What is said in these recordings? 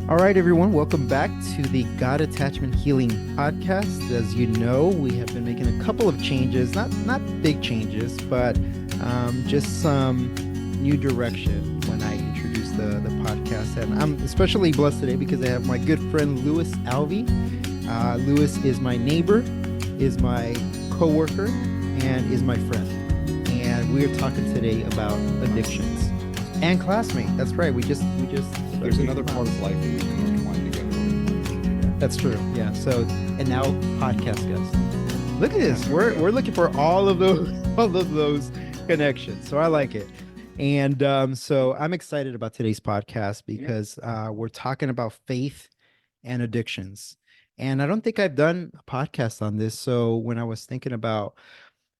All right, everyone, welcome back to the God Attachment Healing Podcast. As you know, we have been making a couple of changes, not big changes, but just some new direction when I introduce the podcast. And I'm especially blessed today because I have my good friend Louis Alvey. Louis is my neighbor, is my coworker, and is my friend. And we are talking today about addictions and classmate. That's right. We just There's another part of life that we can intertwine together. That's true. Yeah. So, and now podcast guest. Look at this. We're looking for all of those connections. So I like it. And so I'm excited about today's podcast because we're talking about faith and addictions. And I don't think I've done a podcast on this. So when I was thinking about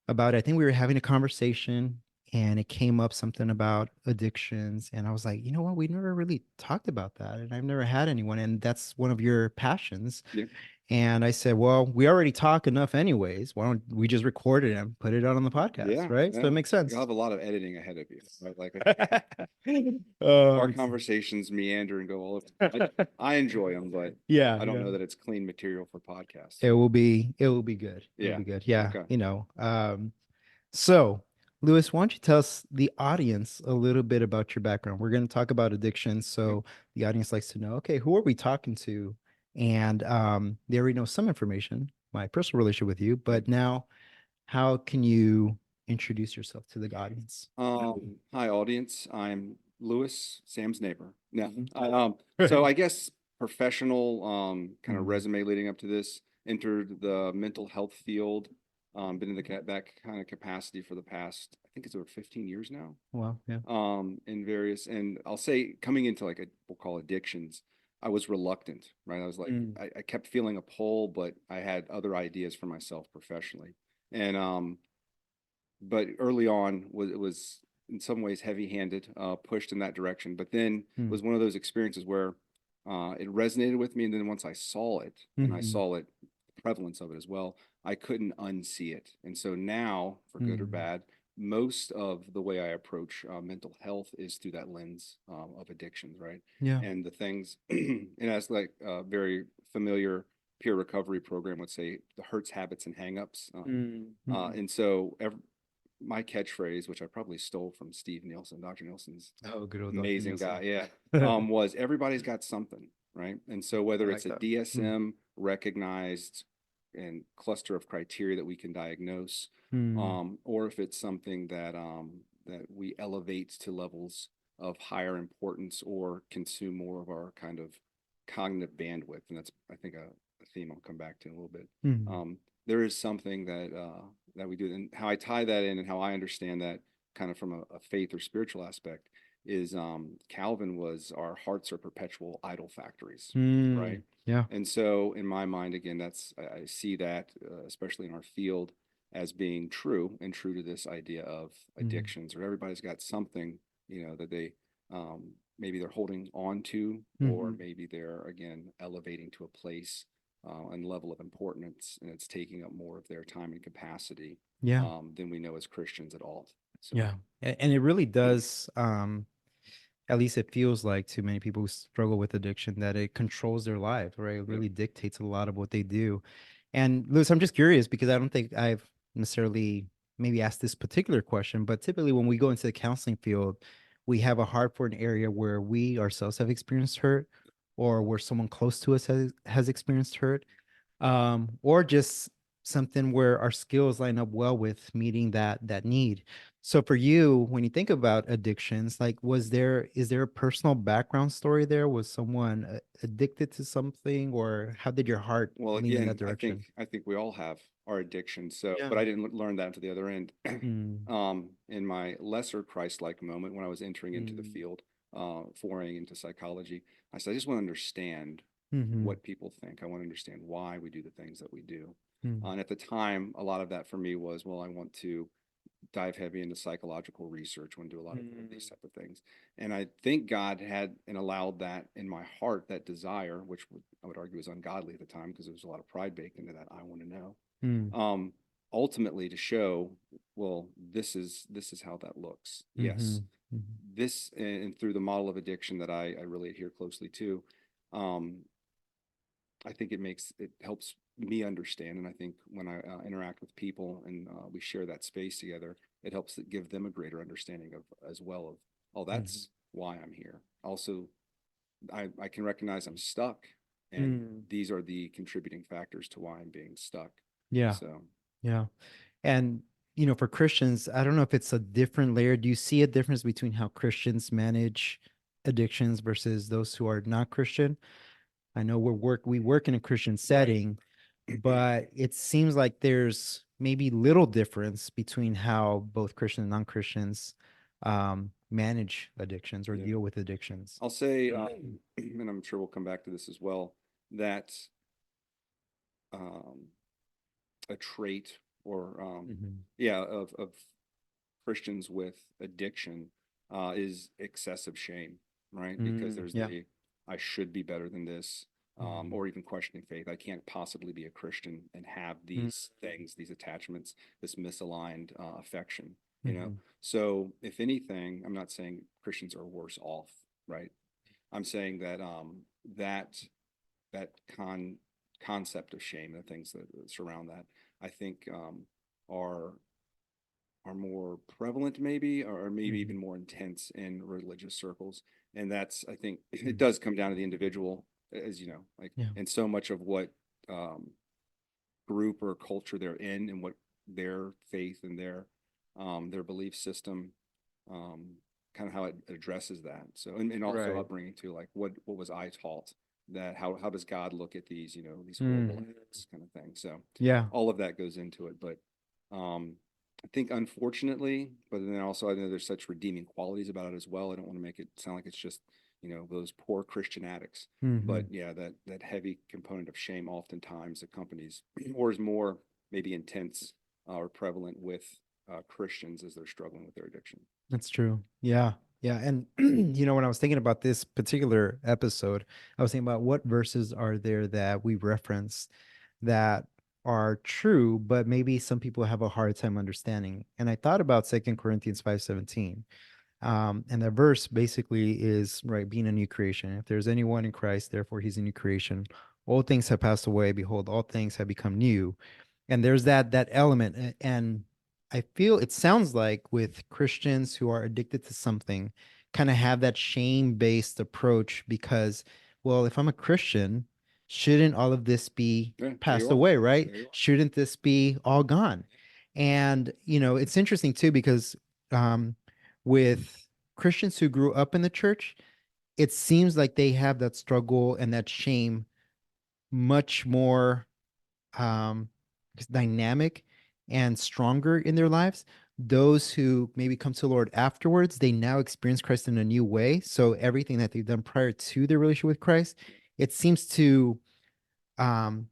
it, I think we were having a conversation and it came up something about addictions. And I was like, you know what? We never really talked about that. And I've never had anyone. And that's one of your passions. Yeah. And I said, well, we already talk enough anyways. Why don't we just record it and put it out on the podcast? Right. So it makes sense. You'll have a lot of editing ahead of you. Right? Like our conversations meander and go all over. I enjoy them, but I don't know that it's clean material for podcasts. It will be good. Yeah. It'll be good. Yeah. Okay. So Louis, why don't you tell us, the audience, a little bit about your background? We're going to talk about addiction. So the audience likes to know, okay, who are we talking to? And they already know some information, my personal relationship with you, but now how can you introduce yourself to the audience? Hi, audience. I'm Louis, Sam's neighbor. So I guess professional kind of resume leading up to this, entered the mental health field. Been in that kind of capacity for the past, I think it's over 15 years now. Wow. Yeah. In various, and I'll say coming into like we'll call addictions, I was reluctant, right? I was like, I kept feeling a pull, but I had other ideas for myself professionally. And but early on it was in some ways heavy-handed, pushed in that direction. But then it was one of those experiences where it resonated with me, and then once I saw it, and I saw it, the prevalence of it as well, I couldn't unsee it. And so now, for good or bad, most of the way I approach mental health is through that lens of addictions, right? Yeah. And the things, and as like a very familiar peer recovery program would say, the hurts, habits, and hangups. And so my catchphrase, which I probably stole from Steve Nielsen, Dr. Nielsen's good old amazing guy, was everybody's got something, right? And so whether it's a DSM recognized and cluster of criteria that we can diagnose, or if it's something that that we elevate to levels of higher importance or consume more of our kind of cognitive bandwidth, and that's, I think, a theme I'll come back to in a little bit. There is something that we do, and how I tie that in and how I understand that kind of from a faith or spiritual aspect is Calvin was, our hearts are perpetual idol factories, right? Yeah. And so in my mind, again, I see that especially in our field as being true, and true to this idea of addictions, or everybody's got something, that they maybe they're holding on to, or maybe they're, again, elevating to a place and level of importance, and it's taking up more of their time and capacity than we know as Christians at all. So, yeah. And it really does, at least it feels like, to many people who struggle with addiction, that it controls their life, right? It really dictates a lot of what they do. And Louis, I'm just curious because I don't think I've necessarily maybe asked this particular question, but typically when we go into the counseling field, we have a heart for an area where we ourselves have experienced hurt, or where someone close to us has experienced hurt, or just something where our skills line up well with meeting that need. So for you, when you think about addictions, like, is there a personal background story there? Was someone addicted to something, or how did your heart lean in that direction? I think we all have our addictions. So, but I didn't learn that to the other end. In my lesser Christ-like moment, when I was entering into the field, foraying into psychology, I said, I just want to understand what people think. I want to understand why we do the things that we do. And at the time, a lot of that for me was, well, I want to dive heavy into psychological research, I want to do a lot of these type of things. And I think God had and allowed that in my heart, that desire, which I would argue was ungodly at the time because there was a lot of pride baked into that. I want to know. ultimately to show, well, this is how that looks. Mm-hmm. Yes, this, and through the model of addiction that I really adhere closely to, um, I think it helps me understand, and I think when I interact with people and we share that space together, it helps give them a greater understanding of as well of, oh, Mm-hmm. that's why I'm here. Also, I can recognize I'm stuck, and Mm. these are the contributing factors to why I'm being stuck. Yeah. So Yeah. And, for Christians, I don't know if it's a different layer. Do you see a difference between how Christians manage addictions versus those who are not Christian? I know we work in a Christian setting, but it seems like there's maybe little difference between how both Christian and non-Christians manage addictions or yeah, deal with addictions. I'll say, and I'm sure we'll come back to this as well, that um, a trait or Mm-hmm. yeah, of Christians with addiction is excessive shame, right? Because Mm, there's yeah. I should be better than this, Mm, or even questioning faith. I can't possibly be a Christian and have mm, these things, these attachments, this misaligned affection, you know? mhm, So, if anything, I'm not saying Christians are worse off, right? I'm saying that that that concept of shame, the things that surround that, I think are more prevalent maybe, or maybe mhm, even more intense in religious circles. And that's, I think it mm. does come down to the individual, as you know, like, Yeah. and so much of what um, group or culture they're in and what their faith and their belief system, um, kind of how it addresses that. So, and also Right. upbringing too, like what was I taught, that how does God look at these, these horrible Mm. acts kind of thing. So Yeah. all of that goes into it. But I think unfortunately, but then also I know there's such redeeming qualities about it as well. I don't want to make it sound like it's just, those poor Christian addicts. But Hmm. yeah, that heavy component of shame oftentimes accompanies or is more maybe intense or prevalent with Christians as they're struggling with their addiction. That's true. Yeah. Yeah. And, when I was thinking about this particular episode, I was thinking about what verses are there that we reference that are true, but maybe some people have a hard time understanding. And I thought about Second Corinthians 5:17. And that verse basically is right, being a new creation. If there's anyone in Christ, therefore he's a new creation. All things have passed away. Behold, all things have become new. And there's that element. And I feel it sounds like with Christians who are addicted to something, kind of have that shame-based approach because, well, if I'm a Christian, shouldn't all of this be Yeah, there you passed are. away, right? There you are. Shouldn't this be all gone? And it's interesting too because um, with Christians who grew up in the church, it seems like they have that struggle and that shame much more um, dynamic and stronger in their lives. Those who maybe come to the Lord afterwards, they now experience Christ in a new way. So everything that they've done prior to their relationship with Christ, it seems to um,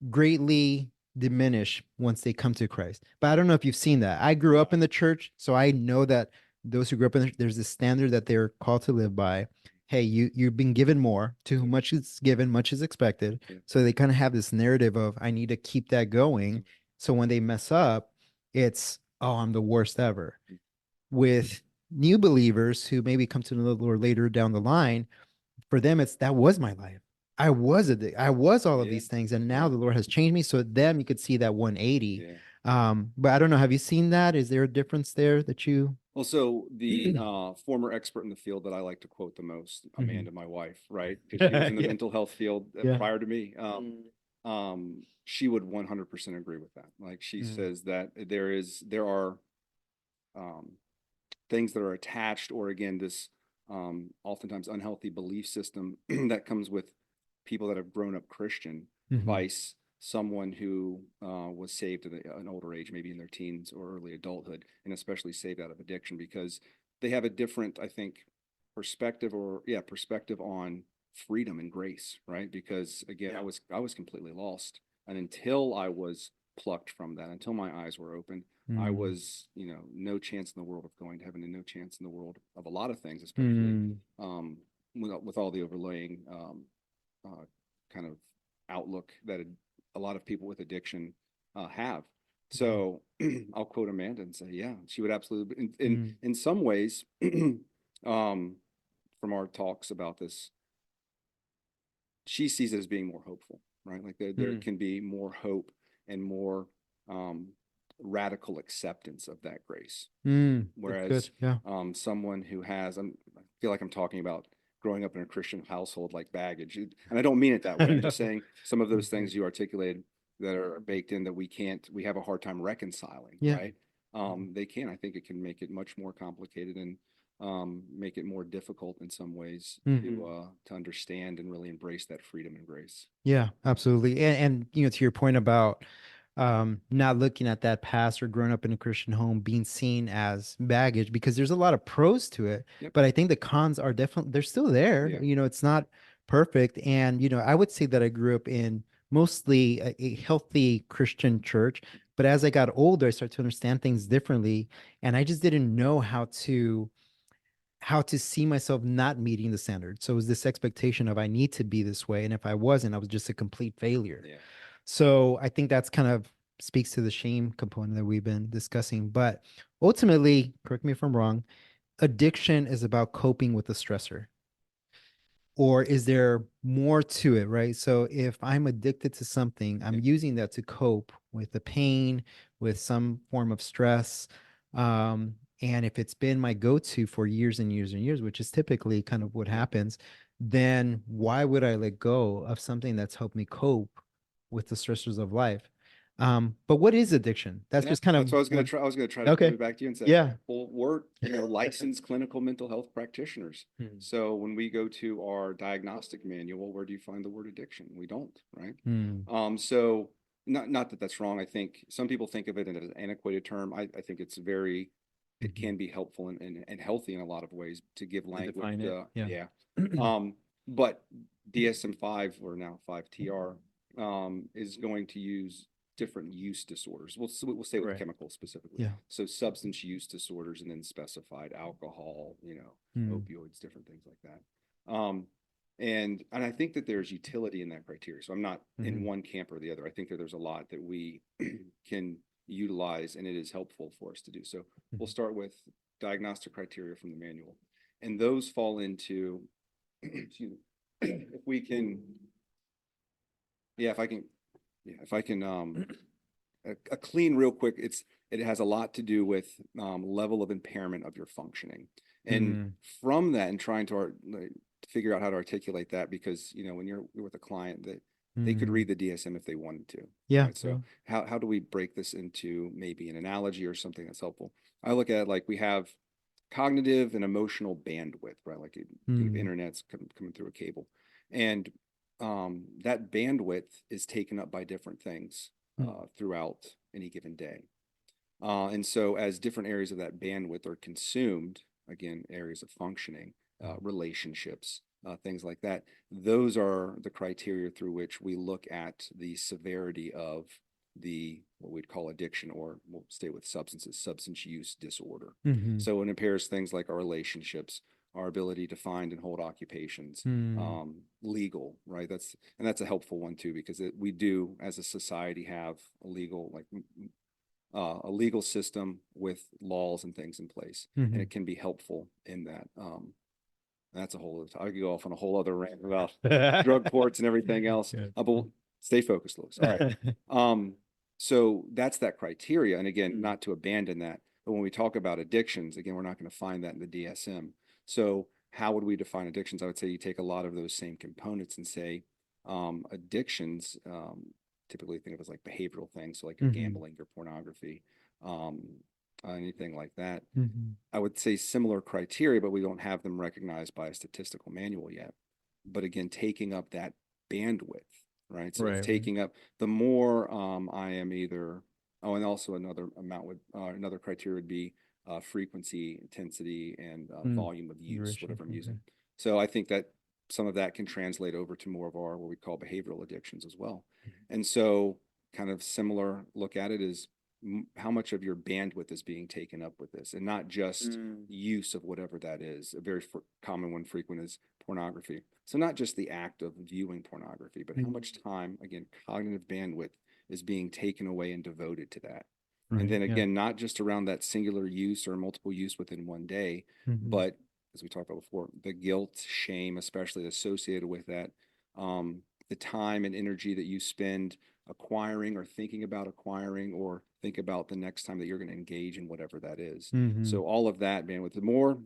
greatly diminish once they come to Christ. But I don't know if you've seen that. I grew up in the church, so I know that those who grew up in there's a standard that they're called to live by. Hey, you've been given more. To whom much is given, much is expected. Yeah. So they kind of have this narrative of I need to keep that going. So when they mess up, it's oh, I'm the worst ever. With new believers who maybe come to the Lord later down the line, for them it's that was my life. I was all of Yeah. these things, and now Yeah. the Lord has changed me. So them you could see that 180. Yeah. But I don't know, have you seen that? Is there a difference there that you Well, so the former expert in the field that I like to quote the most, Mhm. Amanda, my wife, right? Because she was in the Yeah. mental health field Yeah. prior to me. She would 100% agree with that. Like she Mm. says that there are um, things that are attached, or again, this oftentimes unhealthy belief system that comes with people that have grown up Christian, Mhm. vice someone who was saved at an older age, maybe in their teens or early adulthood, and especially saved out of addiction, because they have a different, I think, perspective on freedom and grace, right? Because again, Yeah. I was completely lost, and until I was plucked from that, until my eyes were open, I Mm. was, no chance in the world of going to heaven, and no chance in the world of a lot of things, especially Mm. um, with all the overlaying uh, kind of outlook that a lot of people with addiction have. So I'll quote Amanda and say, yeah, she would absolutely, Mm. in some ways, from our talks about this, she sees it as being more hopeful, right? Like there Mm. can be more hope and more um, radical acceptance of that grace. Mm. That's good. Whereas Yeah. someone who has, I feel like I'm talking about growing up in a Christian household like baggage. And I don't mean it that way. I'm just No. saying some of those things you articulated that are baked in that we have a hard time reconciling, Yeah. right? They can. I think it can make it much more complicated and make it more difficult in some ways Mhm. to understand and really embrace that freedom and grace. Yeah, absolutely. And to your point about not looking at that past or growing up in a Christian home being seen as baggage, because there's a lot of pros to it, Yep. but I think the cons are definitely, they're still there. Yeah. It's not perfect. And, I would say that I grew up in mostly a healthy Christian church, but as I got older, I started to understand things differently. And I just didn't know how to see myself not meeting the standard. So it was this expectation of I need to be this way. And if I wasn't, I was just a complete failure. Yeah. So I think that's kind of speaks to the shame component that we've been discussing. But ultimately, correct me if I'm wrong, addiction is about coping with the stressor. Or is there more to it, right? So if I'm addicted to something, I'm Yeah. using that to cope with the pain, with some form of stress. And if it's been my go-to for years and years and years, which is typically kind of what happens, then why would I let go of something that's helped me cope with the stressors of life? But what is addiction? That's Yeah, just kind that's of what I was going to one. try. I was going to try to Okay. pivot back to you and say, Yeah. well, we're, licensed clinical mental health practitioners. Hmm. So when we go to our diagnostic manual, where do you find the word addiction? We don't, right? Hmm. So not that that's wrong. I think some people think of it as an antiquated term. I think it's very, it Mhm. can be helpful and healthy in a lot of ways to give To language. define it. Yeah. Yeah. But DSM-5 or now 5TR is going to use different use disorders. We'll stay with Right. chemical specifically. Yeah. So substance use disorders and then specified alcohol, Hmm. opioids, different things like that. And I think that there's utility in that criteria. So I'm not in Mhm. one camp or the other. I think that there's a lot that we can utilize and it is helpful for us to do. So we'll Mhm. start with diagnostic criteria from the manual. And those fall into, excuse me, if we can, yeah, if I can a clean real quick, it has a lot to do with level of impairment of your functioning. And Mm. from that and trying to figure out how to articulate that, because when you're with a client that they could Mm. read the DSM if they wanted to, Yeah. right? So how do we break this into maybe an analogy or something that's helpful? I look at it like we have cognitive and emotional bandwidth, right? Like think of Mm. internet's coming through a cable, and that bandwidth is taken up by different things Mm. throughout any given day. And so, as different areas of that bandwidth are consumed, again, areas of functioning, relationships, things like that, those are the criteria through which we look at the severity of the what we'd call addiction, or we'll stay with substances, substance use disorder. Mhm. So it impairs things like our relationships, our ability to find and hold occupations, Mm. legal, right? That's a helpful one too, because we do as a society have a legal system with laws and things in place, and Mhm. it can be helpful in that. That's a whole. I could go off on a whole other rant about drug courts and everything else. Good. But we'll stay focused, Lewis. All right. So that's that criteria, and again, not to abandon that. But when we talk about addictions, again, we're not going to find that in the DSM. So how would we define addictions? I would say you take a lot of those same components and say addictions. Typically think of as like behavioral things, so like your Mhm. gambling, your pornography, um, anything like that. Mhm. I would say similar criteria, but we don't have them recognized by a statistical manual yet. But again, taking up that bandwidth, right? So it's Right. Right. taking up the more I am either, oh, and also another criteria would be frequency, intensity, and Mm. volume of use, Duration. whatever I'm using. Okay. So I think that some of that can translate over to more of our what we call behavioral addictions as well. And so, kind of similar look at it is how much of your bandwidth is being taken up with this, and not just Mm. use of whatever that is. A very common one, frequent, is pornography. So not just the act of viewing pornography, but how Mm. much time, again, cognitive bandwidth is being taken away and devoted to that. And Right. then Yeah. again, not just around that singular use or multiple use within one day, but as we talked about before, the guilt, shame, especially associated with that, the time and energy that you spend acquiring or thinking about acquiring, or think about the next time that you're going to engage in whatever that is. So all of that, man, with the more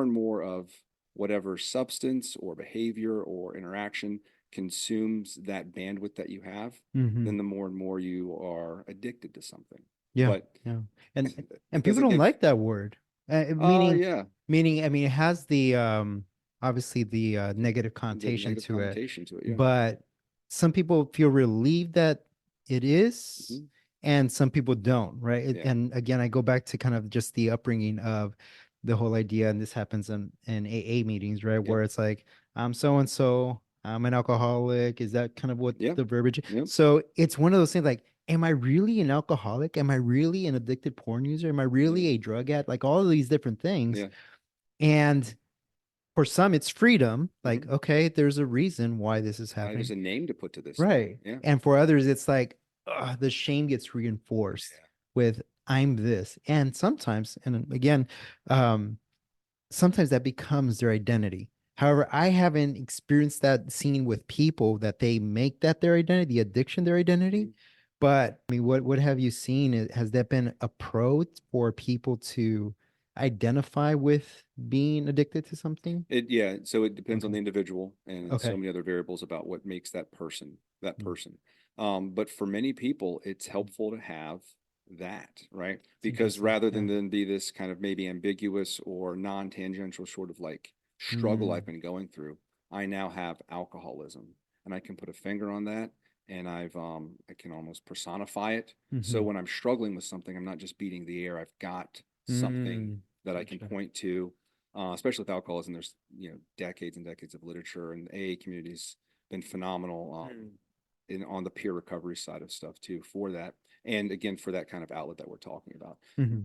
and more of whatever substance or behavior or interaction consumes that bandwidth that you have, then the more and more you are addicted to something. Yeah, But yeah. And it people doesn't don't get, like that word. Meaning yeah, meaning I mean it has the obviously the negative the connotation negative to it, connotation to it. Yeah. but some people feel relieved that it is Hmm. and some people don't, right? Yeah. And again, I go back to kind of just the upbringing of the whole idea, and this happens in AA meetings, right? Yep. Where it's like, I'm so and so, I'm an alcoholic. Is that kind of what Yeah. the verbiage? Yep. So it's one of those things like, am I really an alcoholic? Am I really an addicted porn user? Am I really Yeah. a drug addict? Like all of these different things. Yeah. And for some, it's freedom. Like, Hmm. okay, there's a reason why this is There's happening. a name to put to this now. Right. Yeah. And for others, it's like the shame gets reinforced Yeah. with I'm this. And sometimes, and again, um, sometimes that becomes their identity. However, I haven't experienced that scene with people that they make that their identity, the addiction their identity. Mhm. But I mean, what have you seen? Has that been a pro for people to identify with being addicted to something? Yeah. So it depends on Okay. the individual and so Okay. many other variables about what makes that person that person. But for many people, it's helpful to have that, right? It's Because interesting. rather Yeah. than be this kind of maybe ambiguous or non-tangential sort of like struggle Mm, I've been going through, I now have alcoholism, and I can put a finger on that, and I can almost personify it. So mm-hmm. when I'm struggling with something, I'm not just beating the air. I've got something Mm, that I can gotcha. point to, especially with alcoholism. There's decades and decades of literature, and the AA community's been phenomenal in on the peer recovery side of stuff too for that, and again for that kind of outlet that we're talking about. Mm-hmm.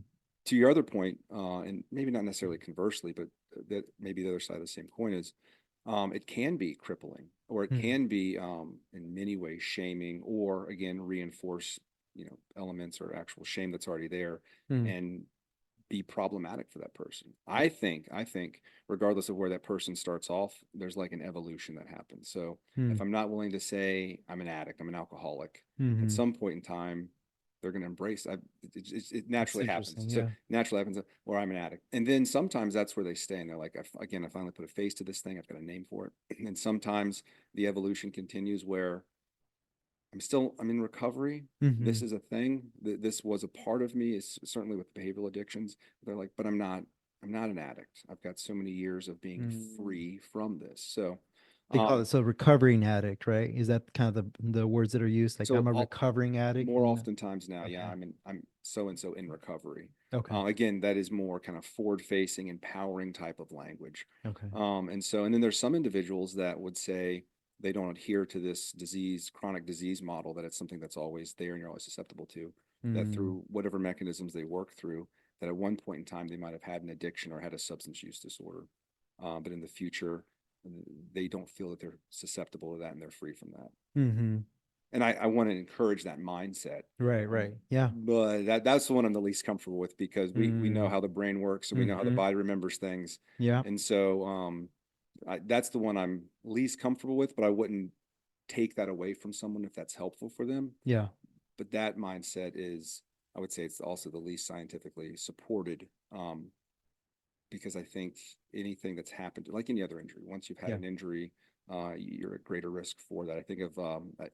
To your other point, and maybe not necessarily conversely, but that maybe the other side of the same coin is it can be crippling, or it Mm, can be in many ways shaming, or again reinforce elements or actual shame that's already there, mm, and be problematic for that person. I think regardless of where that person starts off, there's like an evolution that happens. So if mm, I'm not willing to say I'm an addict, I'm an alcoholic, at mm-hmm. some point in time, they're going to embrace. It That's naturally happens. interesting. So Yeah. naturally happens, or I'm an addict, and then sometimes that's where they stay, and they're like, again, I finally put a face to this thing. I've got a name for it, and sometimes the evolution continues where I'm in recovery. Mm-hmm. This is a thing. This was a part of me. Is certainly with behavioral addictions. They're like, but I'm not an addict. I've got so many years of being Mm. free from this. So, They call um, it so recovering addict, right? Is that kind of the words that are used? Like I'm so a all, recovering addict. more And oftentimes now, yeah, okay. I'm so and so in recovery. Okay. Again, that is more kind of forward facing, empowering type of language. Okay. And then there's some individuals that would say they don't adhere to this chronic disease model, that it's something that's always there and you're always susceptible to, that Mm. through whatever mechanisms they work through, that at one point in time they might have had an addiction or had a substance use disorder. But in the future, they don't feel that they're susceptible to that and they're free from that. Mm-hmm. And I want to encourage that mindset, Right. Right. Yeah. but that's the one I'm the least comfortable with, because we know Mm. how the brain works and we know how the Mm-hmm. body remembers things. Yeah. And so that's the one I'm least comfortable with, but I wouldn't take that away from someone if that's helpful for them. Yeah. But that mindset is, I would say, it's also the least scientifically supported, because I think anything that's happened, like any other injury, once you've had Yeah. an injury, you're at greater risk for that. I think of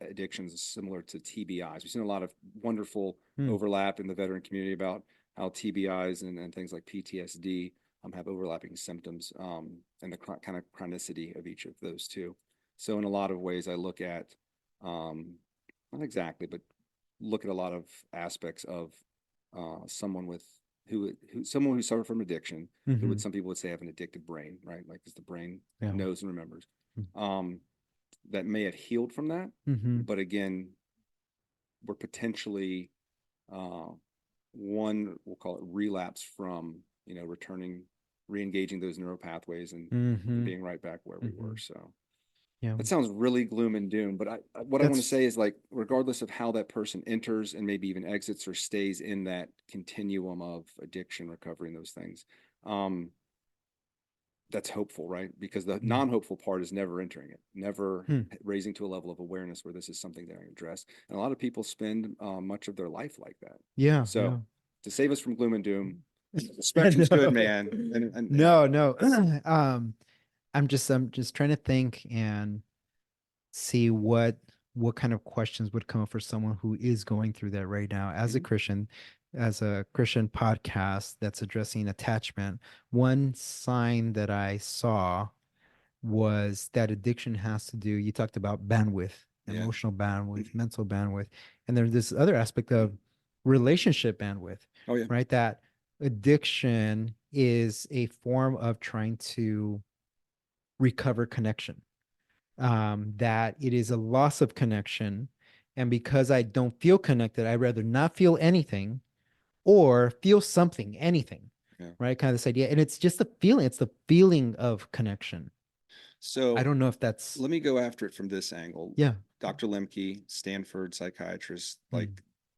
addictions similar to TBIs. We've seen a lot of wonderful Mm. overlap in the veteran community about how TBIs and things like PTSD have overlapping symptoms, and the kind of chronicity of each of those two. So in a lot of ways, I look at, not exactly, but look at a lot of aspects of someone with someone who suffered from addiction, who Mm-hmm. would some people would say have an addicted brain, right? Like, because the brain Yeah. knows and remembers. Um, that may have healed from that, Mm-hmm. but again, we're potentially uh, one, we'll call it relapse from returning, re-engaging those neural pathways and Mm-hmm. being right back where we Mm-hmm. were. So Yeah. That sounds really gloom and doom, but what I want to say is, like, regardless of how that person enters and maybe even exits or stays in that continuum of addiction, recovery, and those things, that's hopeful, right? Because the non-hopeful part is never entering it, never raising to a level of awareness where this is something they're addressed. And a lot of people spend much of their life like that. Yeah. So to save us from gloom and doom, the spectrum's good, man. No. I'm just trying to think and see what kind of questions would come up for someone who is going through that right now as a Christian, as a Christian podcast that's addressing attachment. One sign that I saw was that addiction has to do, you talked about bandwidth, emotional bandwidth, mental bandwidth, and there's this other aspect of relationship bandwidth. Oh yeah. Right? That addiction is a form of trying to recover connection. That it is a loss of connection. And because I don't feel connected, I'd rather not feel anything or feel something, anything. Yeah. Right? Kind of this idea. And it's just the feeling, it's the feeling of connection. So I don't know if that's. Let me go after it from this angle. Yeah. Dr. Lemke, Stanford psychiatrist, like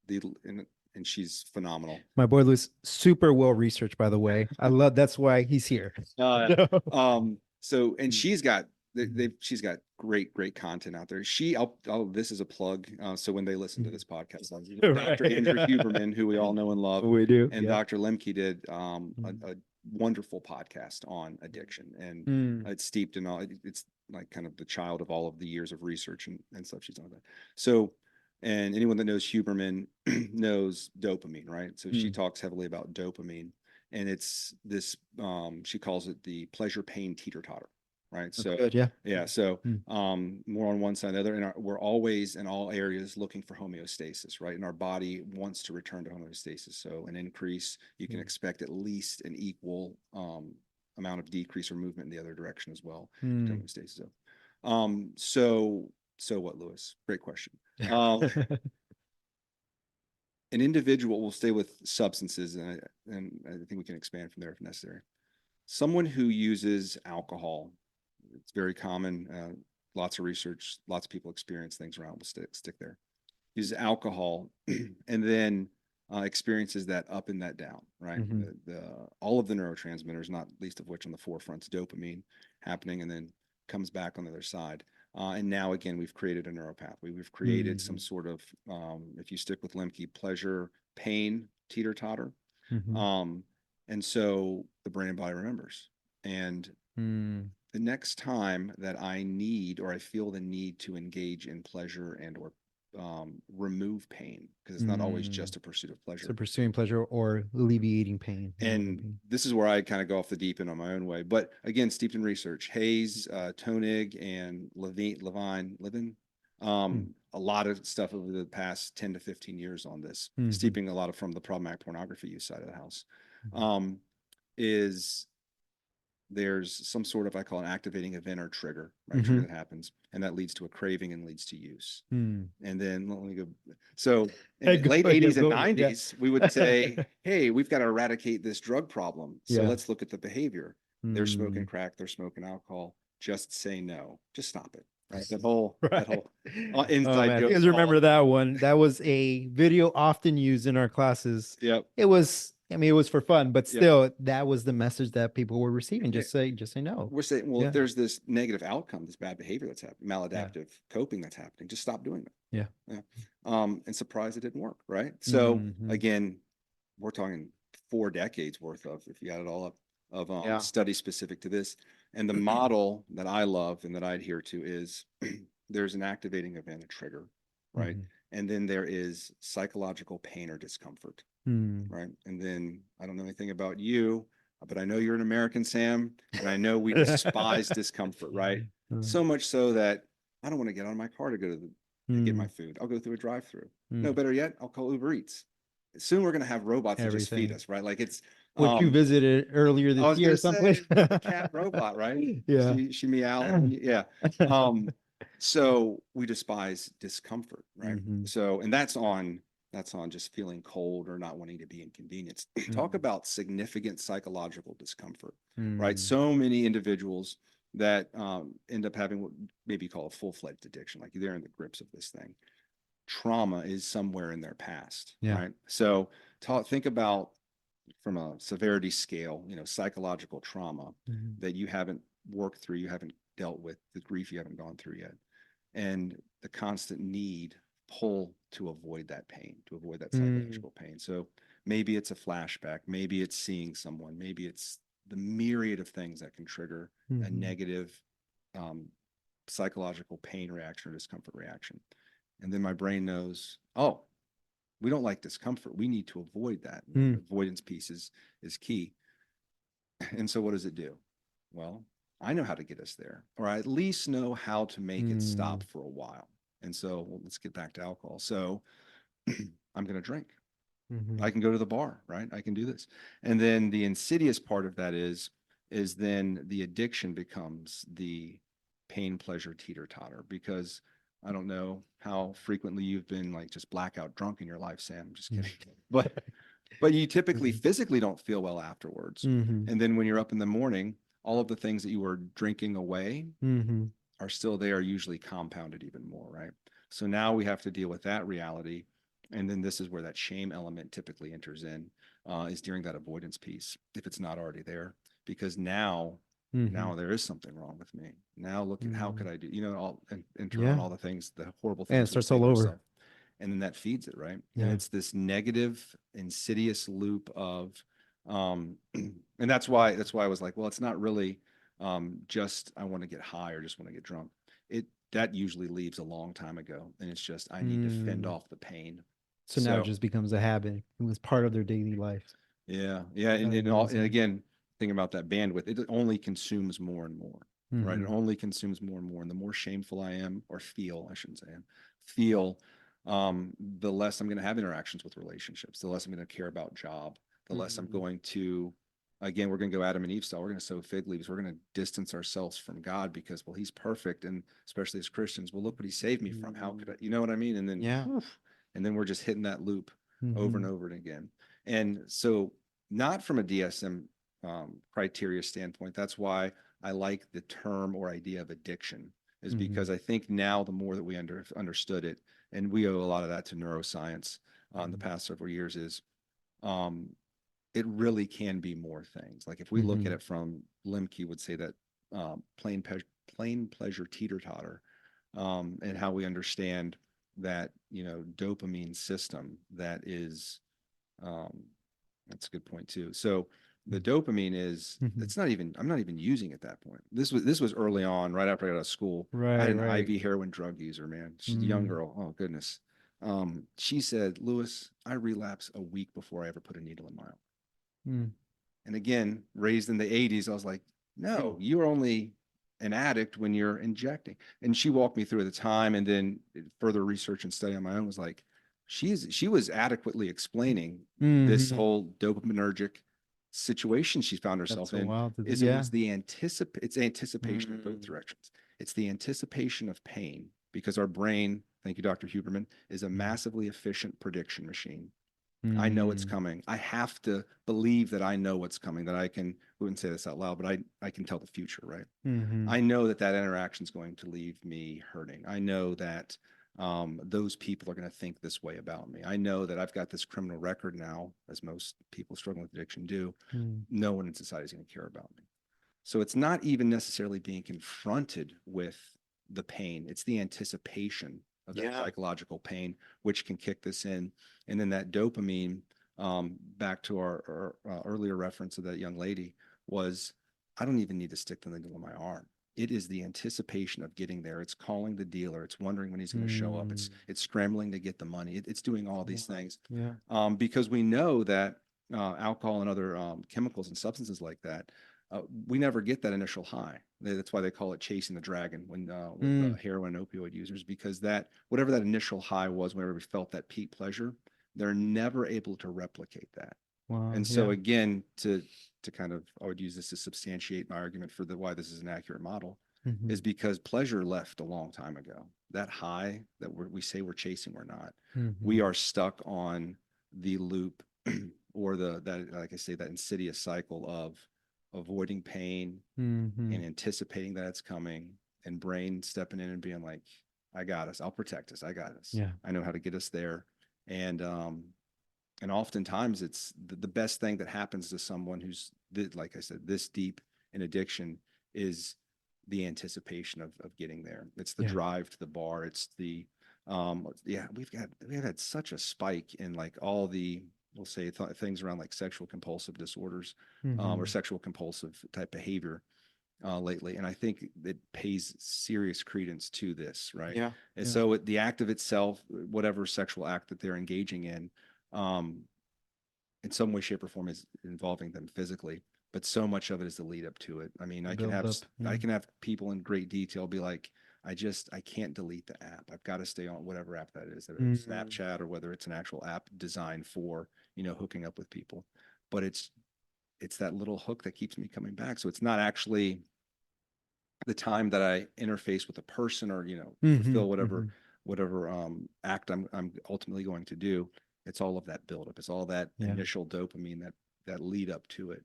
and she's phenomenal. My boy Louis, super well researched, by the way. I love, that's why he's here. So, and she's got great content out there. This is a plug. So when they listen to this podcast, Dr. Andrew Huberman, who we all know and love, we do, and Dr. Lemke did a wonderful podcast on addiction, and it's steeped in all. It's like kind of the child of all of the years of research and stuff she's done with that. So, and anyone that knows Huberman knows dopamine, right? So she talks heavily about dopamine, and it's this. She calls it the pleasure pain teeter totter. Right. That's so good, yeah. So more on one side than the other. And we're always in all areas looking for homeostasis, right? And our body wants to return to homeostasis. So an increase, you can expect at least an equal amount of decrease or movement in the other direction as well. Homeostasis. So what, Lewis? Great question. An individual will stay with substances, and I think we can expand from there if necessary. Someone who uses alcohol, it's very common. Lots of research, lots of people experience things around. We'll stick there. Uses alcohol and then experiences that up and that down, right? All of the neurotransmitters, not least of which on the forefront's dopamine happening, and then comes back on the other side. And now again, we've created a neuropathway. We've created some sort of, if you stick with Lemke, pleasure, pain, teeter totter. And so the brain and body remembers. And the next time that I need or I feel the need to engage in pleasure and or remove pain, because it's not always just a pursuit of pleasure. So pursuing pleasure or alleviating pain. And this is where I kind of go off the deep end on my own way. But again, steeped in research, Hayes, Tonig, and Levine, a lot of stuff over the past 10 to 15 years on this, steeping a lot of from the problematic pornography use side of the house, is there's some sort of, I call an activating event or trigger, right? Trigger that happens, and that leads to a craving and leads to use. And then let me go. So in the late 80s and 90s, we would say, hey, we've got to eradicate this drug problem. So let's look at the behavior. They're smoking crack, they're smoking alcohol. Just say no. Just stop it. Right. That whole inside joke. You guys remember that one? That was a video often used in our classes. Yep. It was, I mean, it was for fun, but still, that was the message that people were receiving. Just say no. We're saying, well, if there's this negative outcome, this bad behavior that's happening, maladaptive coping that's happening, just stop doing it. And surprised it didn't work, right? So again, we're talking 4 decades worth of, if you add it all up, of studies specific to this. And the model that I love and that I adhere to is there's an activating event, a trigger, right? And then there is psychological pain or discomfort. Right. And then I don't know anything about you, but I know you're an American, Sam, and I know we despise discomfort, right? So much so that I don't want to get out of my car to go to get my food. I'll go through a drive-through. No, better yet, I'll call Uber Eats. Soon we're going to have robots that just feed us, right? Like it's what you visited earlier this year or something. Cat robot, right? She meow. So we despise discomfort, right? So, and that's on just feeling cold or not wanting to be inconvenienced. Talk about significant psychological discomfort, right? So many individuals that end up having what maybe call a full-fledged addiction, like they're in the grips of this thing. Trauma is somewhere in their past, right? So think about from a severity scale, psychological trauma that you haven't worked through, you haven't dealt with, the grief you haven't gone through yet, and the constant need, pull to avoid that pain, to avoid that psychological pain. So maybe it's a flashback, maybe it's seeing someone, maybe it's the myriad of things that can trigger a negative psychological pain reaction or discomfort reaction. And then my brain knows, oh, we don't like discomfort. We need to avoid that. The avoidance piece is key. And so what does it do? Well, I know how to get us there, or I at least know how to make it stop for a while. And so let's get back to alcohol. So I'm going to drink. I can go to the bar, right? I can do this. And then the insidious part of that is then the addiction becomes the pain pleasure teeter totter, because I don't know how frequently you've been like just blackout drunk in your life, Sam. I'm just kidding. But you typically physically don't feel well afterwards. And then when you're up in the morning, all of the things that you were drinking away are still there, usually compounded even more, right? So now we have to deal with that reality. And then this is where that shame element typically enters in, is during that avoidance piece, if it's not already there, because now there is something wrong with me. Now look at how could I do, all and turn on all the things, the horrible things. And it starts all over. And then that feeds it, right? And it's this negative, insidious loop of, and that's why I was like, well, it's not really just I want to get high or just want to get drunk. That usually leaves a long time ago, and it's just I need to fend off the pain. So now it just becomes a habit. It was part of their daily life. Yeah, and again, think about that bandwidth. It only consumes more and more, right? It only consumes more and more, and the more shameful I am, or feel, I shouldn't say feel, the less I'm going to have interactions with relationships, the less I'm going to care about job, the less I'm going to, again, we're going to go Adam and Eve style. We're going to sow fig leaves. We're going to distance ourselves from God because, well, he's perfect. And especially as Christians, well, look what he saved me from. How could I, you know what I mean? And then, and then we're just hitting that loop over and over again. And so not from a DSM criteria standpoint, that's why I like the term or idea of addiction, is because I think now the more that we understood it, and we owe a lot of that to neuroscience in the past several years, is it really can be more things. Like if we look at it from Lemke would say that plain pleasure teeter-totter, and how we understand that, dopamine system that is, that's a good point too. So the dopamine is, it's not even, I'm not even using it at that point. This was early on, right after I got out of school. I had an IV heroin drug user, man. She's a young girl. Oh goodness. She said, Lewis, I relapse a week before I ever put a needle in my arm. And again, raised in the 80s, I was like, no, you're only an addict when you're injecting. And she walked me through at the time, and then further research and study on my own was like, she was adequately explaining this whole dopaminergic situation she found herself in. It was the anticipation in both directions. It's the anticipation of pain, because our brain, thank you, Dr. Huberman, is a massively efficient prediction machine. I know it's coming. I have to believe that I know what's coming, that we wouldn't say this out loud, but I can tell the future, right? I know that interaction is going to leave me hurting. I know that those people are going to think this way about me. I know that I've got this criminal record now, as most people struggling with addiction do. No one in society is going to care about me. So it's not even necessarily being confronted with the pain. It's the anticipation of that psychological pain, which can kick this in. And then that dopamine, back to our earlier reference of that young lady, was, I don't even need to stick the needle in my arm. It is the anticipation of getting there. It's calling the dealer. It's wondering when he's going to show up. It's scrambling to get the money. It's doing all these things. Because we know that alcohol and other chemicals and substances like that, we never get that initial high. That's why they call it chasing the dragon with heroin and opioid users, because that, whatever that initial high was, whenever we felt that peak pleasure, they're never able to replicate that. And so again, to kind of, I would use this to substantiate my argument for why this is an accurate model, is because pleasure left a long time ago. That high that we say we're chasing, we're not. We are stuck on the loop or that, like I say, that insidious cycle of avoiding pain Mm-hmm. and anticipating that it's coming, and brain stepping in and being like, I got us. I'll protect us. I got us. Yeah. I know how to get us there. And oftentimes it's the best thing that happens to someone who's, like I said, this deep in addiction is the anticipation of getting there. It's the Yeah. drive to the bar. It's the, yeah, we've had such a spike in like all the, we'll say things around like sexual compulsive disorders, Mm-hmm. or sexual compulsive type behavior lately. And I think it pays serious credence to this, right? Yeah. And Yeah. so the act of itself, whatever sexual act that they're engaging um, in some way, shape, or form is involving them physically, but so much of it is the lead up to it. I mean, I can Build have up. Yeah. I can have people in great detail be like, I can't delete the app. I've got to stay on whatever app that is, whether it's Snapchat or whether it's an actual app designed for, hooking up with people. But it's that little hook that keeps me coming back. So it's not actually the time that I interface with a person or, fulfill whatever act I'm ultimately going to do. It's all of that buildup. It's all that initial dopamine, that lead up to it.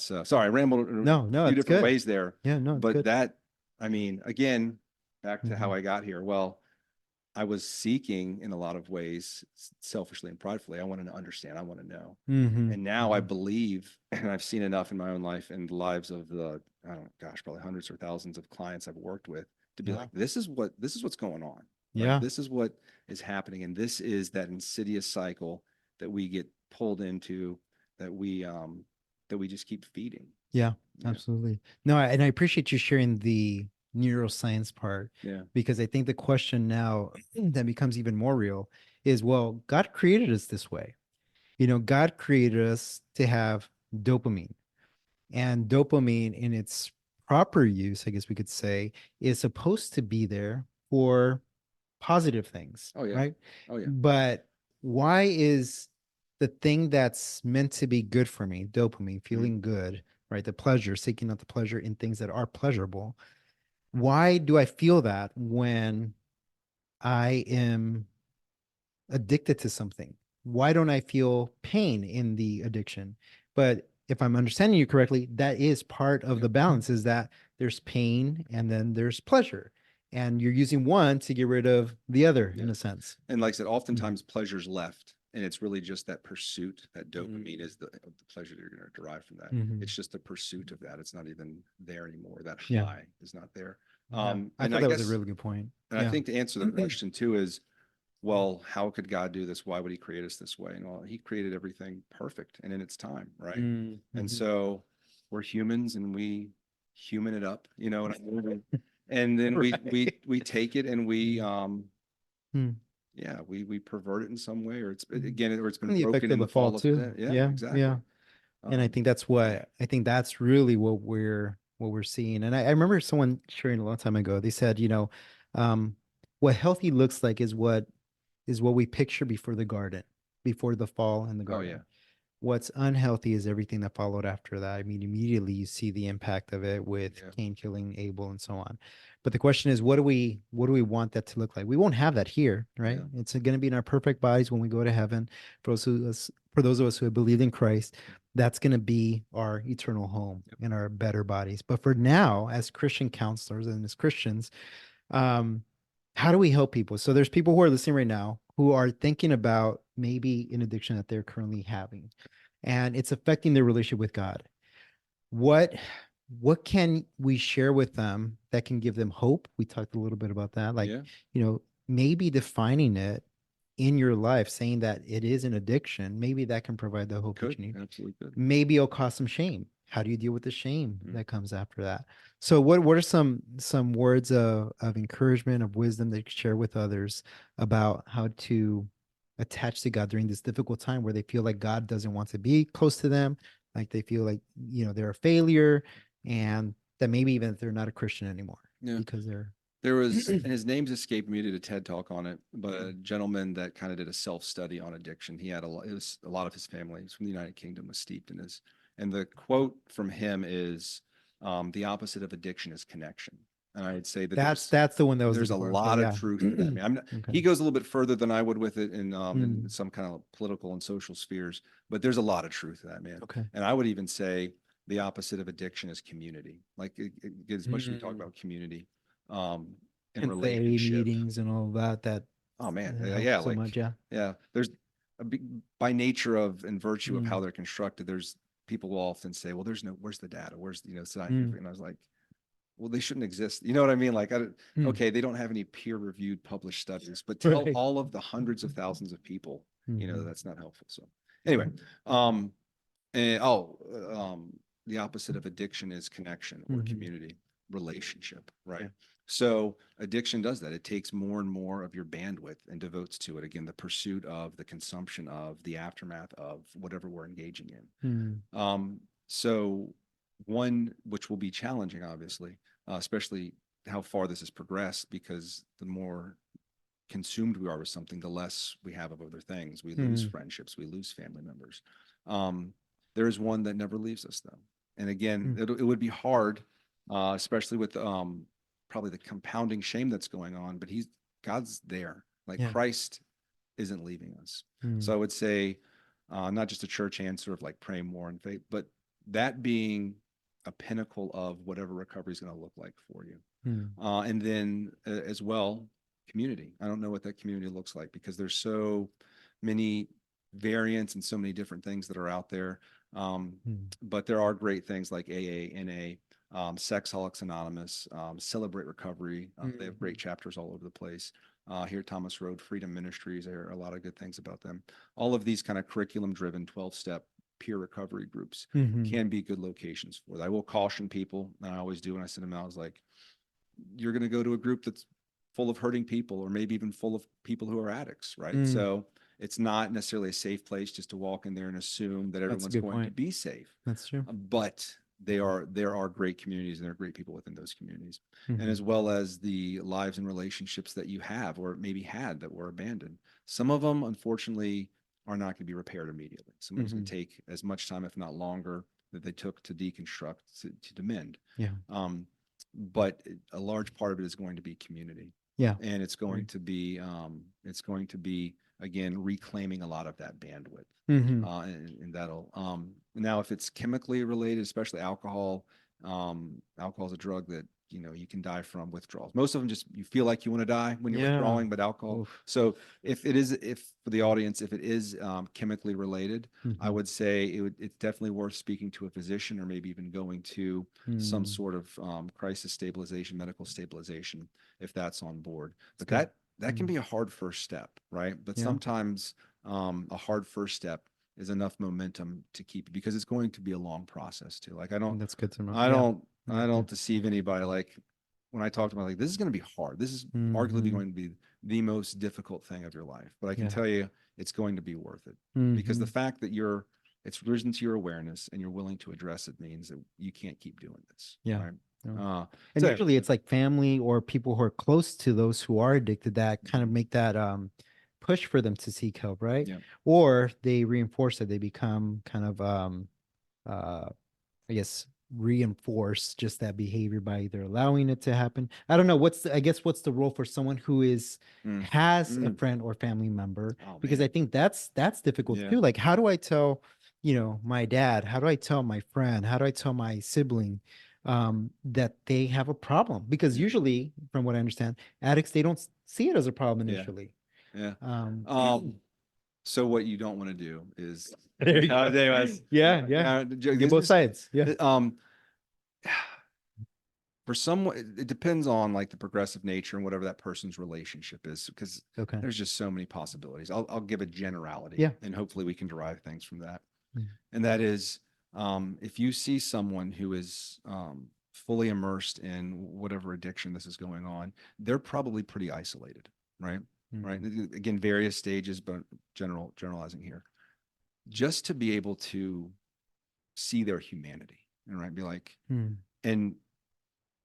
So sorry, I rambled No, a few it's different good. ways there. Yeah, no, it's But good. that, I mean, again, back to how I got here. Well, I was seeking in a lot of ways, selfishly and pridefully. I wanted to understand. I want to know. And now I believe, and I've seen enough in my own life and the lives of I don't know, gosh, probably hundreds or thousands of clients I've worked with to be like, this is what's going on. Right? Yeah. This is what is happening. And this is that insidious cycle that we get pulled into, that we just keep feeding. Yeah, absolutely. No, and I appreciate you sharing the neuroscience part. Yeah. Because I think the question now that becomes even more real is, well, God created us this way. God created us to have dopamine, and dopamine in its proper use, I guess we could say, is supposed to be there for positive things. Oh, yeah. Right. Oh, yeah. But why is the thing that's meant to be good for me, dopamine, feeling good, right? The pleasure, seeking out the pleasure in things that are pleasurable. Why do I feel that when I am addicted to something? Why don't I feel pain in the addiction? But if I'm understanding you correctly, that is part of the balance, is that there's pain and then there's pleasure. And you're using one to get rid of the other in a sense. And like I said, oftentimes pleasure's left, and it's really just that pursuit. That dopamine is the pleasure that you're going to derive from that. It's just the pursuit of that. It's not even there anymore. That high is not there. I And thought that was a really good point. And I think to answer the question too is, well, how could God do this? Why would he create us this way? And well, he created everything perfect and in its time, right? And so we're humans and we human it up, and then we take it and we we pervert it in some way, or it's been the broken in the fall of too. exactly. Yeah. And I think that's really what we're seeing. And I remember someone sharing a long time ago. They said, what healthy looks like is what we picture before the garden, before the fall in the garden. Oh, yeah. What's unhealthy is everything that followed after that. I mean, immediately you see the impact of it with Cain killing Abel and so on. But the question is, what do we want that to look like? We won't have that here, right? Yeah. It's going to be in our perfect bodies when we go to heaven. For those of us who have believed in Christ, that's going to be our eternal home in our better bodies. But for now, as Christian counselors and as Christians, how do we help people? So there's people who are listening right now who are thinking about maybe an addiction that they're currently having, and it's affecting their relationship with God. What can we share with them that can give them hope? We talked a little bit about that, like maybe defining it in your life, saying that it is an addiction. Maybe that can provide the hope that you need. Absolutely good. Maybe it'll cause some shame. How do you deal with the shame that comes after that? So what are some words of encouragement, of wisdom that you could share with others about how to attach to God during this difficult time where they feel like God doesn't want to be close to them, like they feel like they're a failure, and that maybe even if they're not a Christian anymore because there was, and his name's escaped me, did a TED talk on it, but a gentleman that kind of did a self-study on addiction. He had a lot of his family, he's from the United Kingdom, was steeped in this. And the quote from him is, the opposite of addiction is connection. And I'd say that that's the one that was there's a lot of truth in that. I mean, he goes a little bit further than I would with it in some kind of political and social spheres, but there's a lot of truth in that, man. Okay. And I would even say the opposite of addiction is community. Like as much as we talk about community, and And the AA relationship. meetings and all that, that Oh man, help yeah, so like much. Yeah. yeah. There's a big, by nature of and virtue of how Mm. they're constructed. There's people will often say, "Well, there's no, where's the data? Where's Mm. scientific?" And I was like, "Well, they shouldn't exist." You know what I mean? Like, Mm. okay, they don't have any peer-reviewed published studies, but tell Right. all of the hundreds of thousands of people, Mhm. that's not helpful. So anyway, um, and, oh, the opposite of addiction is connection or Mhm. community, relationship, right? Yeah. So addiction does that. It takes more and more of your bandwidth and devotes to it. Again, the pursuit of, the consumption of, the aftermath of whatever we're engaging in. Mm. So one which will be challenging, obviously, especially how far this has progressed, because the more consumed we are with something, the less we have of other things. We lose Mm. friendships, we lose family members. Um, there is one that never leaves us, though. And again, Mm. it would be hard, especially with probably the compounding shame that's going on. But God's there. Like Yeah. Christ isn't leaving us. So Mm. I would say, not just a church answer of like praying more in faith, but that being a pinnacle of whatever recovery is going to look like for you. Mm. And then as well, community. I don't know what that community looks like because there's so many variants and so many different things that are out there. Mm. But there are great things like AA, NA, Sexaholics Anonymous, Celebrate Recovery. They have great chapters all over the place. Here at Thomas Road, Freedom Ministries, there are a lot of good things about them. All of these kind of curriculum-driven 12-step peer recovery groups Mhm. can be good locations for that. I will caution people, and I always do when I send them out, is like, you're going to go to a group that's full of hurting people or maybe even full of people who are addicts, right? Mm. So it's not necessarily a safe place just to walk in there and assume that That's a everyone's good going to point. be safe. That's true. But there are great communities and there are great people within those communities. And Mhm. as well as the lives and relationships that you have or maybe had that were abandoned. Some of them, unfortunately, are not going to be repaired immediately. Some of it's going Mhm. to take as much time, if not longer, that they took to deconstruct, to mend. Yeah. But a large part of it is going to be community. Yeah. And it's Agree. it's going to be, again, reclaiming a lot of that bandwidth. Mhm. And that'll, now if it's chemically related, especially alcohol, alcohol is a drug that, you can die from withdrawals. Most of them just, you feel like you want to die when you're Yeah. withdrawing, but alcohol. Oof. So if for the audience, if it is chemically related, I Mhm. would say it's definitely worth speaking to a physician or maybe even going to some Mm. sort of crisis stabilization, medical stabilization, if that's on board. It's But good. that can Mm. be a hard first step, right? But Yeah. sometimes a hard first step is enough momentum to keep, because it's going to be a long process too. Like That's good to know. I Yeah. don't, Me I too. don't deceive anybody. Like when I talk to them, like, this is going to be hard. This is arguably Mhm. going to be the most difficult thing of your life. But I can Yeah. tell you, it's going to be worth it, because the Mhm. fact that it's risen to your awareness and you're willing to address it means that you can't keep doing this, Yeah. right? Yeah. Uh, And so usually it's like family or people who are close to those who are addicted that kind of make that push for them to seek help, right? yeah, Or they reinforce it. They become kind of uh I guess reinforce just that behavior by either allowing it to happen. I don't know I guess what's the role for someone who is mm, has a mm. friend or family member, Oh because I man, think that's difficult yeah, too. Like how do I tell, my dad, how do I tell my friend, how do I tell my sibling that they have a problem? Because yeah, usually from what I understand, addicts they don't see it as a problem yeah, initially. yeah. Um So what you don't want to do is, there you go. anyways, Yeah, yeah. Get both sides. Yeah. for someone, it depends on like the progressive nature and whatever that person's relationship is, because Okay. there's just so many possibilities. I'll give a generality Yeah. and hopefully we can derive things from that. Mm. And that is, if you see someone who is fully immersed in whatever addiction this is going on, they're probably pretty isolated, right? Right. Mm. Again, various stages, but generalizing here. Just to be able to see their humanity and right, be like, Mm. and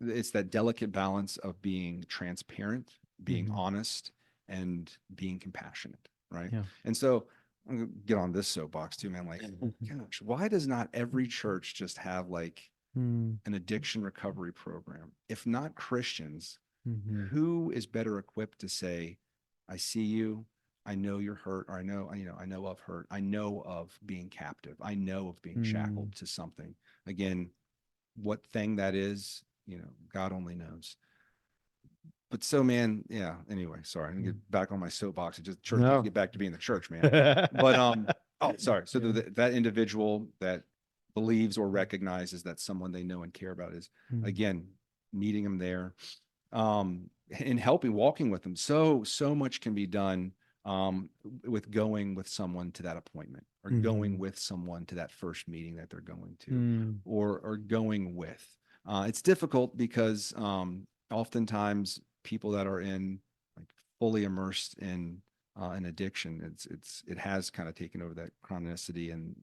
it's that delicate balance of being transparent, being Mhm. honest, and being compassionate, right? Yeah. And so I'm gonna get on this soapbox too, man. Like, Mhm. gosh, why does not every church just have like Mm. an addiction recovery program? If not Christians, Mhm. who is better equipped to say, I see you, I know you're hurt, or I know of hurt. I know of being captive. I know of being shackled to something. Again, what thing that is, God only knows. But so, man, yeah. Anyway, sorry, I'm gonna get back on my soapbox. It just church. No. Get back to being the church, man. But oh, sorry. So that individual that believes or recognizes that someone they know and care about is again meeting them there, and helping, walking with them. So much can be done with going with someone to that appointment, or going with someone to that first meeting that they're going to, or going with. It's difficult because oftentimes people that are in like fully immersed in an addiction, it has kind of taken over that chronicity and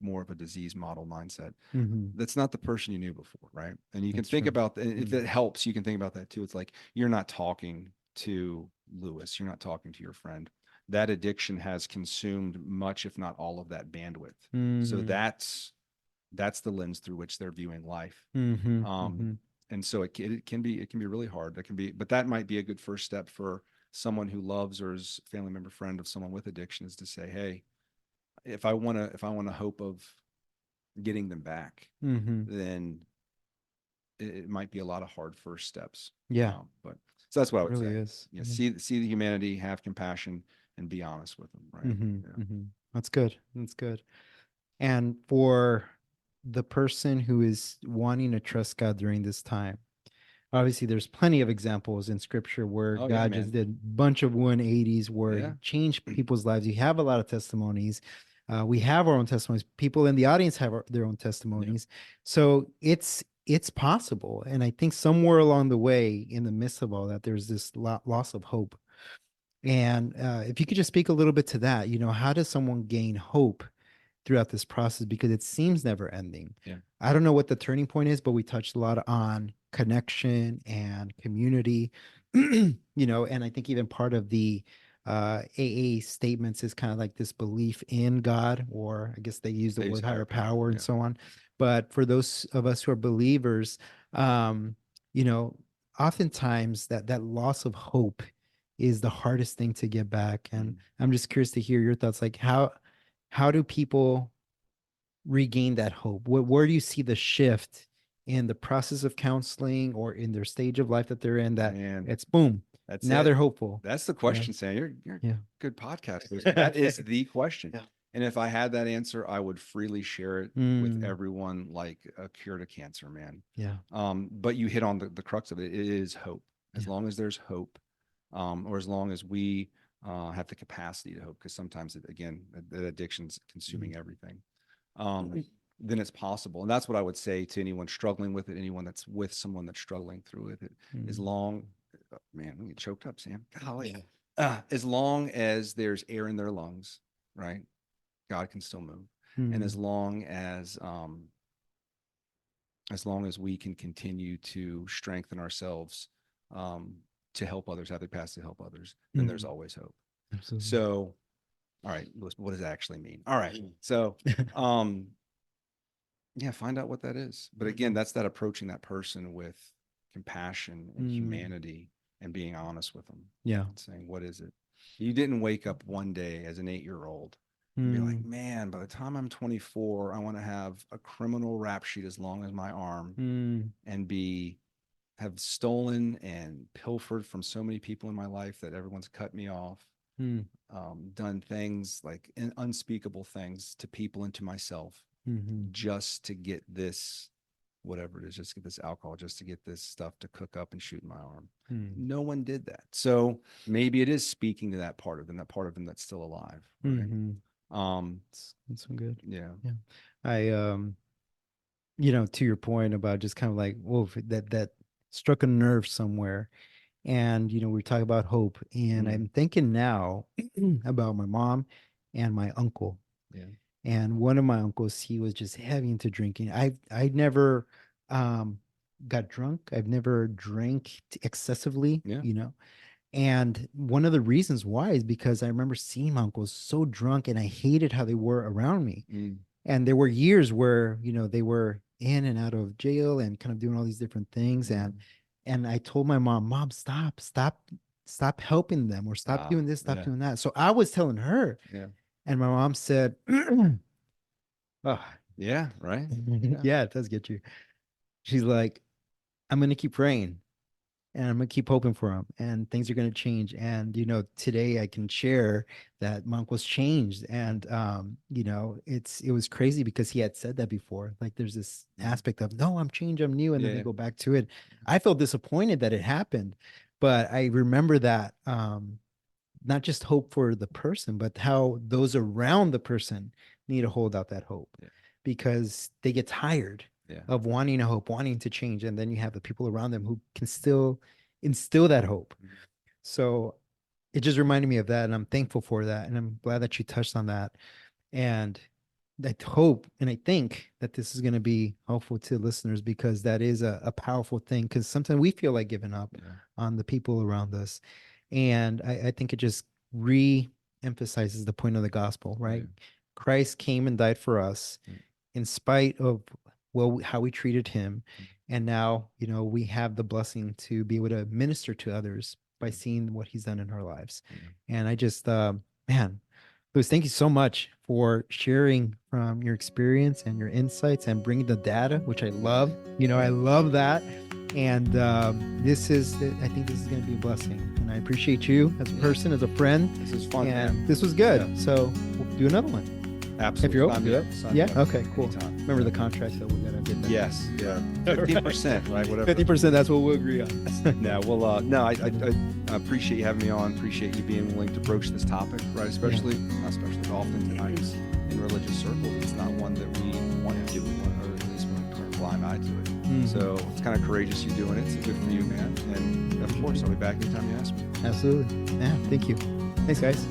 more of a disease model mindset. That's not the person you knew before, right? And you can think about that. If it helps, you can think about that too. It's like you're not talking to Lewis, you're not talking to your friend. That addiction has consumed much, if not all, of that bandwidth. So that's the lens through which they're viewing life. And so it can be really hard. But that might be a good first step for someone who loves or is family member, friend of someone with addiction, is to say, hey, if I want a hope of getting them back, then it might be a lot of hard first steps. Yeah. But so that's what I would really say. is. Yeah. See the humanity, have compassion, and be honest with them. Right. That's good. That's good. And for the person who is wanting to trust God during this time, obviously there's plenty of examples in scripture where God just did a bunch of 180s where he changed people's lives. You have a lot of testimonies. We have our own testimonies. People in the audience have their own testimonies. So it's possible. And I think somewhere along the way, in the midst of all that, there's this loss of hope. And if you could just speak a little bit to that, how does someone gain hope throughout this process, because it seems never ending? I don't know what the turning point is, but we touched a lot on connection and community, and I think even part of the AA statements is kind of like this belief in God, or I guess they use the word higher power and so on. But for those of us who are believers, you know, oftentimes that loss of hope is the hardest thing to get back. And I'm just curious to hear your thoughts. Like how do people regain that hope? Where do you see the shift in the process of counseling or in their stage of life that they're in, that it's boom, now they're hopeful? That's the question, Sam. You're a good podcaster. That is the question. And if I had that answer, I would freely share it with everyone like a cure to cancer, man. But you hit on the crux of it. It is hope. As long as there's hope, or as long as we have the capacity to hope, because sometimes, the addiction's consuming everything, then it's possible. And that's what I would say to anyone struggling with it, anyone that's with someone that's struggling through with it. As long, man, we get choked up, Sam. Golly. As long as there's air in their lungs, right? God can still move. And as long as we can continue to strengthen ourselves to help others, have the capacity to help others, then there's always hope. Absolutely. So, all right, what does that actually mean? All right. So, find out what that is. But again, that's that approaching that person with compassion and humanity and being honest with them. And saying, what is it? You didn't wake up one day as an 8-year-old and be like, man, by the time I'm 24, I want to have a criminal rap sheet as long as my arm and have stolen and pilfered from so many people in my life that everyone's cut me off, done things like unspeakable things to people and to myself, just to get this, whatever it is, just to get this alcohol, just to get this stuff to cook up and shoot in my arm. No one did that. So maybe it is speaking to that part of them, that's still alive. Right? That's good. Yeah. I to your point about just kind of like, whoa, that struck a nerve somewhere. And we talk about hope, and I'm thinking now about my mom and my uncle. And one of my uncles, he was just heavy into drinking. I never got drunk. I've never drank excessively, And one of the reasons why is because I remember seeing my uncles so drunk, and I hated how they were around me. And there were years where, they were in and out of jail and kind of doing all these different things. And I told my mom, stop stop helping them, or stop doing this, stop yeah. doing that. So I was telling her, Yeah. and my mom said, oh, Yeah. Right. yeah, it does get you. She's like, I'm going to keep praying, and I'm gonna keep hoping for him, and things are gonna change. And today I can share that my uncle's changed, and it was crazy because he had said that before. Like there's this aspect of, no, I'm changed, I'm new, and then they go back to it. I felt disappointed that it happened, but I remember that not just hope for the person, but how those around the person need to hold out that hope, because they get tired of wanting to hope, wanting to change. And then you have the people around them who can still instill that hope. So it just reminded me of that. And I'm thankful for that. And I'm glad that you touched on that. And I hope and I think that this is going to be helpful to listeners, because that is a powerful thing. Because sometimes we feel like giving up on the people around us. And I think it just re-emphasizes the point of the gospel, right? Christ came and died for us in spite of how we treated him. And now, we have the blessing to be able to minister to others by seeing what he's done in our lives. And I just, man, Louis, thank you so much for sharing from your experience and your insights and bringing the data, which I love. I love that. And I think this is going to be a blessing. And I appreciate you as a person, as a friend. This is fun. And man. this was good. Yeah. So we'll do another one. Absolutely. If you're open to it. Yeah. Okay, cool. Anytime. Remember the contract that we got to get that. Yes. Yeah. 50%, right? Whatever. 50%, that's what we'll agree on. No, well, no, I appreciate you having me on. Appreciate you being willing to broach this topic, right? Especially, not especially, but often tonight in religious circles, it's not one that we want to do, or at least we're turning a blind eye to it. So it's kind of courageous you doing it. It's good for you, man. And of course, I'll be back anytime you ask me. Absolutely. Yeah, thank you. Thanks, guys.